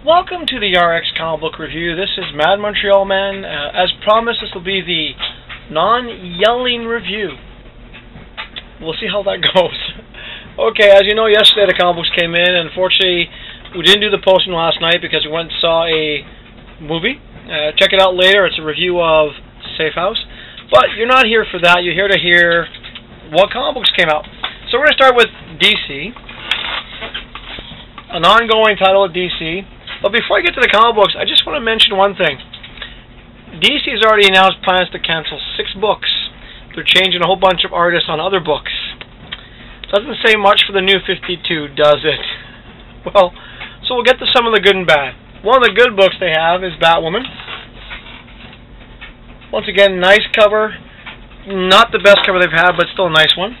Welcome to the RX Comic Book Review. This is Mad Montreal Man. As promised, this will be the non-yelling review. We'll see how that goes. Okay, as you know, yesterday the comic books came in. Unfortunately, we didn't do the posting last night because we went and saw a movie. Check it out later. It's a review of Safe House. But you're not here for that. You're here to hear what comic books came out. So we're going to start with DC. An ongoing title of DC. But before I get to the comic books, I just want to mention one thing. DC has already announced plans to cancel 6 books. They're changing a whole bunch of artists on other books. Doesn't say much for the New 52, does it? Well, so we'll get to some of the good and bad. One of the good books they have is Batwoman. Once again, nice cover. Not the best cover they've had, but still a nice one.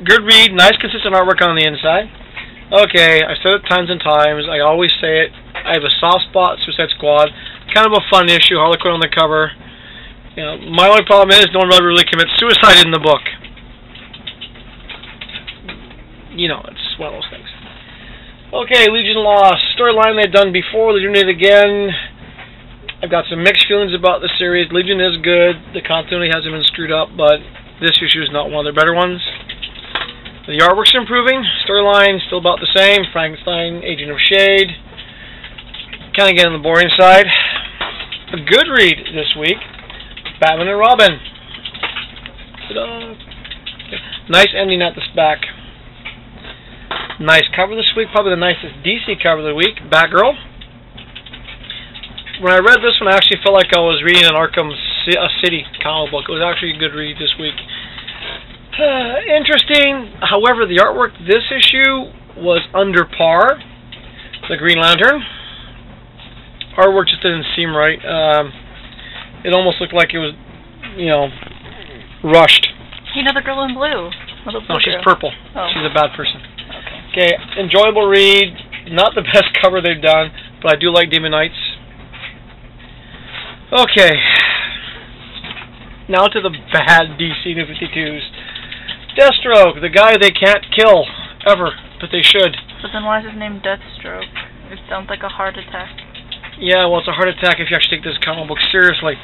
Good read, nice consistent artwork on the inside. Okay, I've said it tons and times. I always say it. I have a soft spot, Suicide Squad. Kind of a fun issue, Harley Quinn on the cover. You know, my only problem is no one really commits suicide in the book. You know, it's one of those things. Okay, Legion Lost. Storyline they've done before, they're doing it again. I've got some mixed feelings about the series. Legion is good. The continuity hasn't been screwed up, but this issue is not one of their better ones. The artwork's improving. Storyline still about the same. Frankenstein, Agent of Shade. Kind of getting on the boring side. A good read this week. Batman and Robin. Nice ending at the back. Nice cover this week. Probably the nicest DC cover of the week. Batgirl. When I read this one, I actually felt like I was reading an Arkham City comic book. It was actually a good read this week. Interesting. However, the artwork this issue was under par. The Green Lantern artwork just didn't seem right. It almost looked like it was, you know, rushed. You know the girl in blue. No, she's purple. Oh. She's a bad person. Okay. Enjoyable read. Not the best cover they've done, but I do like Demon Knights. Okay. Now to the bad DC New 52s. Deathstroke, the guy they can't kill, ever, but they should. But then why is his name Deathstroke? It sounds like a heart attack. Yeah, well, it's a heart attack if you actually take this comic book seriously.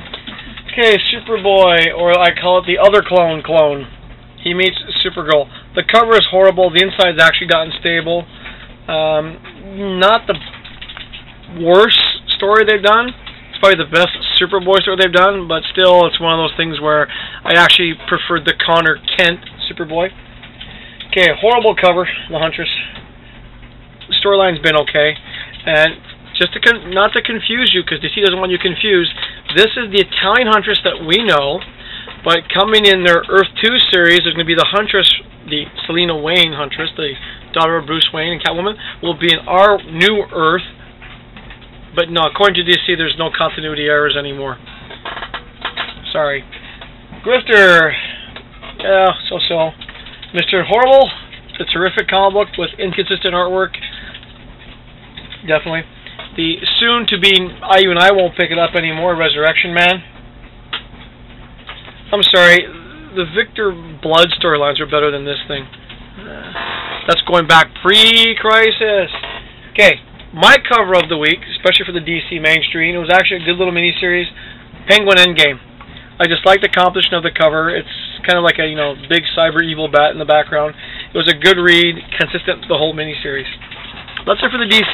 Okay, Superboy, or I call it the other clone. He meets Supergirl. The cover is horrible. The inside's actually gotten stable. Not the worst story they've done. It's probably the best Superboy story they've done, but still, it's one of those things where I actually preferred the Connor Kent Superboy. Okay, horrible cover, The Huntress. The storyline's been okay. And just to not to confuse you, because DC doesn't want you confused, this is the Italian Huntress that we know, but coming in their Earth 2 series, there's going to be the Huntress, the Selina Wayne Huntress, the daughter of Bruce Wayne and Catwoman, will be in our new Earth. But no, according to DC, there's no continuity errors anymore. Sorry. Grifter. Yeah, so-so. Mr. Horrible. It's a terrific comic book with inconsistent artwork. Definitely. The soon-to-be, even I won't pick it up anymore, Resurrection Man. I'm sorry. The Victor Blood storylines are better than this thing. That's going back pre-Crisis. Okay. My cover of the week, especially for the DC mainstream, it was actually a good little miniseries, Penguin Endgame. I just like the composition of the cover. It's kind of like a, you know, big cyber evil bat in the background. It was a good read, consistent the whole miniseries. That's it for the DC.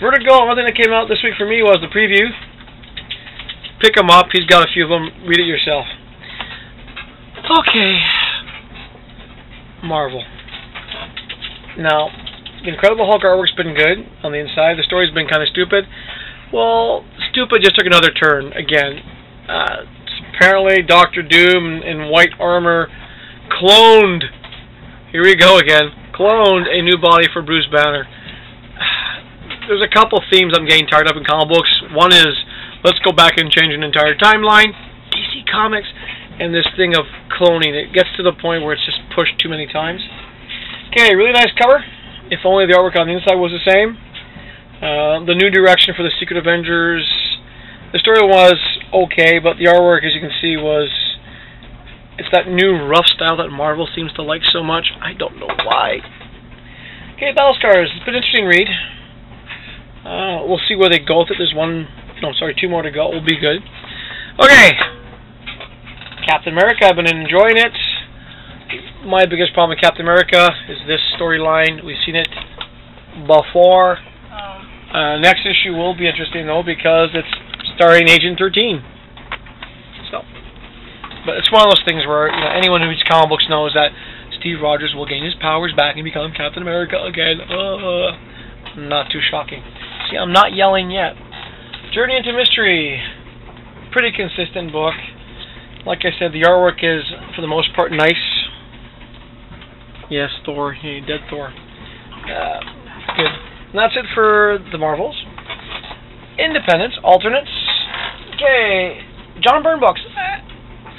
Vertigo, one thing that came out this week for me was the preview. Pick them up. He's got a few of them. Read it yourself. Okay. Marvel. Now, the Incredible Hulk artwork's been good on the inside. The story's been kind of stupid. Well, stupid just took another turn again. Apparently, Dr. Doom in white armor cloned. Here we go again. Cloned a new body for Bruce Banner. There's a couple themes I'm getting tired of in comic books. One is, let's go back and change an entire timeline. DC Comics. And this thing of cloning. It gets to the point where it's just pushed too many times. Okay, really nice cover. If only the artwork on the inside was the same. The new direction for the Secret Avengers. The story was okay, but the artwork, as you can see, it's that new rough style that Marvel seems to like so much. I don't know why. Okay, Battle Scars. It's been an interesting read. We'll see where they go with it. There's two more to go. Will be good. Okay, Captain America. I've been enjoying it. My biggest problem with Captain America is this storyline. We've seen it before. Next issue will be interesting though because it's starring Agent 13. So, but it's one of those things where anyone who reads comic books knows that Steve Rogers will gain his powers back and become Captain America again. Not too shocking. See, I'm not yelling yet. Journey into Mystery. Pretty consistent book. Like I said, the artwork is, for the most part, nice. Yes, Thor. Hey, dead Thor. Good. And that's it for the Marvels. Independents, alternates. Okay, John Byrne books.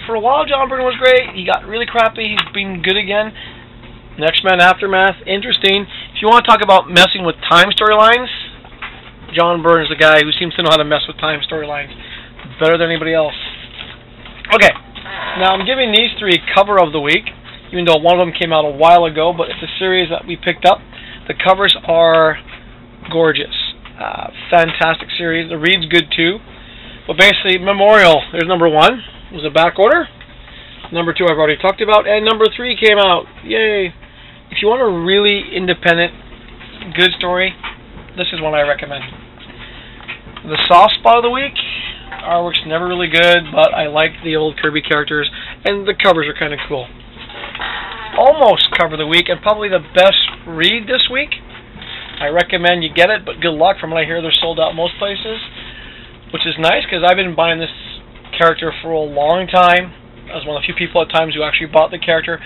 For a while, John Byrne was great. He got really crappy. He's been good again. X-Men Aftermath, interesting. If you want to talk about messing with time storylines, John Byrne is the guy who seems to know how to mess with time storylines better than anybody else. Okay, now I'm giving these three cover of the week, even though one of them came out a while ago, but it's a series that we picked up. The covers are gorgeous. Fantastic series. The read's good too. But basically, Memorial, there's number 1. It was a back order. Number 2 I've already talked about. And number 3 came out. Yay. If you want a really independent, good story, this is one I recommend. The soft spot of the week, artwork's never really good, but I like the old Kirby characters, and the covers are kind of cool. Almost cover of the week, and probably the best read this week. I recommend you get it, but good luck. From what I hear, they're sold out most places, which is nice, because I've been buying this character for a long time. I was one of the few people at times who actually bought the character.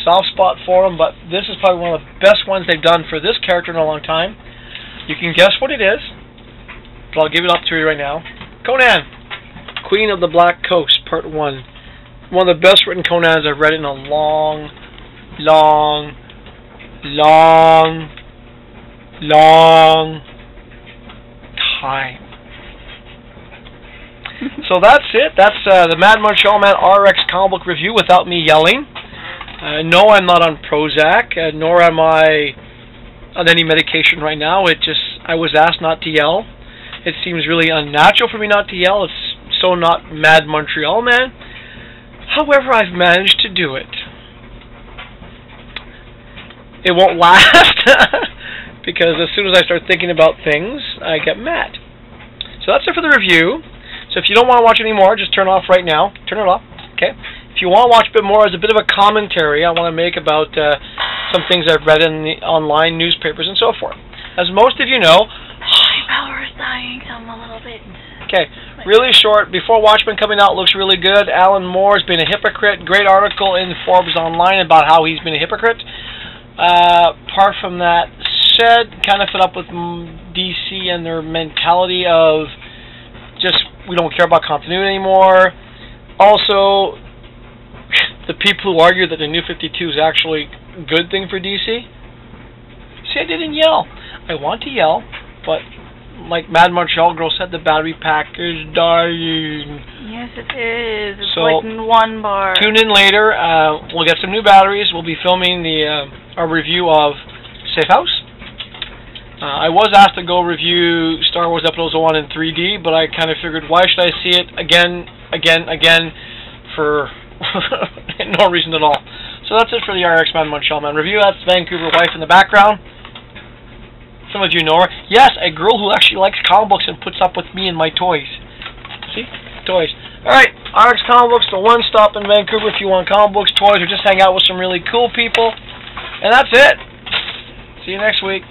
Soft spot for them, but this is probably one of the best ones they've done for this character in a long time. You can guess what it is, but I'll give it up to you right now. Conan, Queen of the Black Coast, Part 1. One of the best written Conans I've read in a long time. So that's it. That's the Mad Montreal Man RX comic book review without me yelling. No, I'm not on Prozac, nor am I on any medication right now. I was asked not to yell. It seems really unnatural for me not to yell. It's so not Mad Montreal Man. However, I've managed to do it. It won't last, because as soon as I start thinking about things, I get mad. So that's it for the review. So if you don't want to watch any more, just turn it off right now. Turn it off, okay? If you want to watch a bit more, as a bit of a commentary I want to make about some things I've read in the online newspapers and so forth. As most of you know, my power is dying some a little bit. Okay, really short. Before Watchmen coming out, looks really good. Alan Moore's been a hypocrite. Great article in Forbes Online about how he's been a hypocrite. Apart from that said, kind of fed up with DC and their mentality of just, we don't care about continuity anymore. Also, the people who argue that the New 52 is actually a good thing for DC. See, I didn't yell. I want to yell, but like Mad Montreal Girl said, the battery pack is dying. Yes, it is. It's so, like in 1 bar. Tune in later. We'll get some new batteries. We'll be filming our review of Safe House. I was asked to go review Star Wars Episode 1 in 3D, but I kind of figured, why should I see it again, for no reason at all. So that's it for the RX Man Montreal Man review. That's Vancouver Wife in the background. Some of you know her. Yes, a girl who actually likes comic books and puts up with me and my toys. See? Toys. Alright, RX Comic Books, the one stop in Vancouver if you want comic books, toys, or just hang out with some really cool people. And that's it. See you next week.